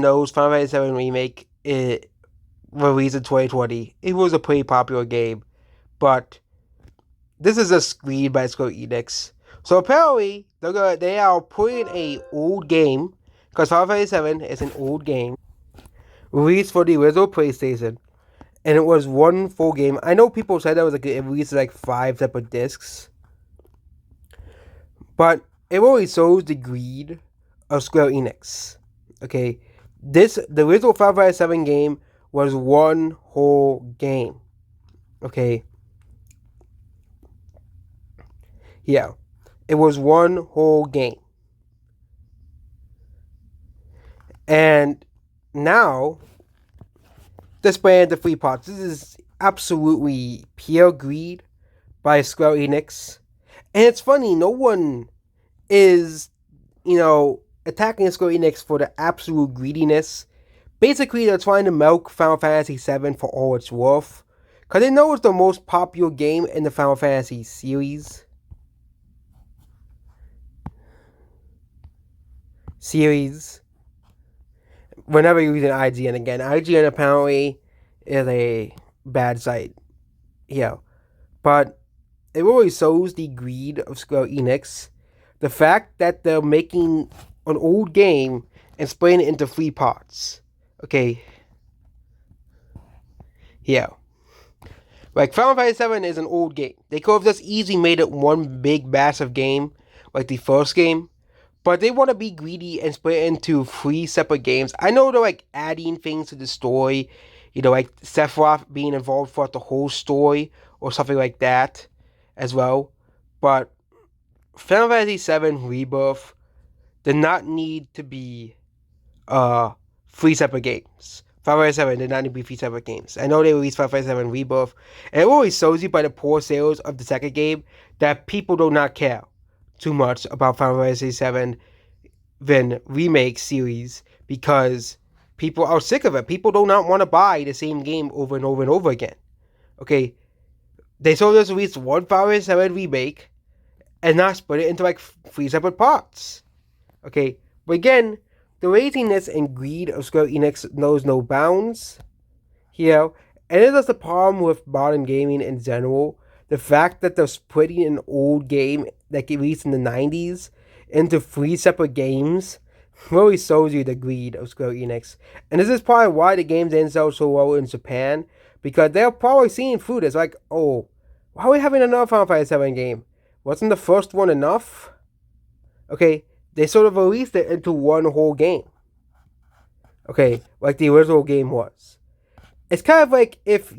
knows, Final Fantasy VII Remake it released in 2020. It was a pretty popular game, but this is a screen by Square Enix. So apparently they are putting a old game because Final Fantasy VII is an old game released for the original PlayStation, and it was one full game. I know people said that was like it released like 5 separate discs, but it really shows the greed of Square Enix. Okay, the original Final Fantasy VII game was one whole game. Okay, yeah, it was one whole game, and now they're spreading into 3 parts. This is absolutely pure greed by Square Enix, and it's funny. No one is, attacking Square Enix for the absolute greediness. Basically, they're trying to milk Final Fantasy VII for all it's worth, because they know it's the most popular game in the Final Fantasy series. Whenever you're using IGN again, IGN apparently is a bad site. Yeah. But it really shows the greed of Square Enix. The fact that they're making an old game and splitting it into 3 parts. Okay. Yeah. Like, Final Fantasy VII is an old game. They could have just easily made it one big, massive game, like the first game. But they want to be greedy and split it into 3 separate games. I know they're, like, adding things to the story. Like Sephiroth being involved throughout the whole story or something like that as well. But Final Fantasy VII Rebirth did not need to be 3 separate games. Final Fantasy VII did not need to be 3 separate games. I know they released Final Fantasy VII Rebirth, and it always shows you by the poor sales of the second game that people do not care too much about Final Fantasy VII Remake series because people are sick of it. People do not want to buy the same game over and over and over again. Okay, they so just released one Final Fantasy VII Remake and not split it into like 3 separate parts. Okay, but again, the laziness and greed of Square Enix knows no bounds here, and it is the problem with modern gaming in general. The fact that they're splitting an old game that got released in the 90s into 3 separate games really shows you the greed of Square Enix. And this is probably why the game didn't sell so well in Japan, because they're probably seeing through this, like, oh, why are we having another Final Fantasy VII game? Wasn't the first one enough? Okay, they sort of released it into one whole game. Okay, like the original game was. It's kind of like if,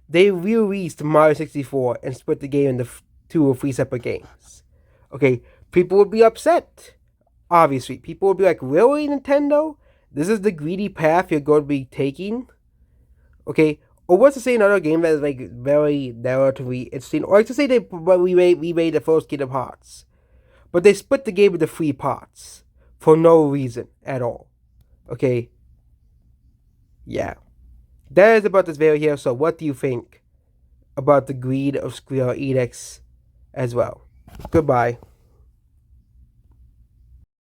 they re-released Mario 64 and split the game into 2 or 3 separate games. Okay, people would be upset. Obviously, people would be like, really, Nintendo? This is the greedy path you're going to be taking? Okay, or what's to say another game that is like very narratively interesting, or to say they remade the first Kingdom Hearts, but they split the game into 3 parts for no reason at all. Okay, yeah, that is about this video here. So, what do you think about the greed of Square Enix as well? Goodbye.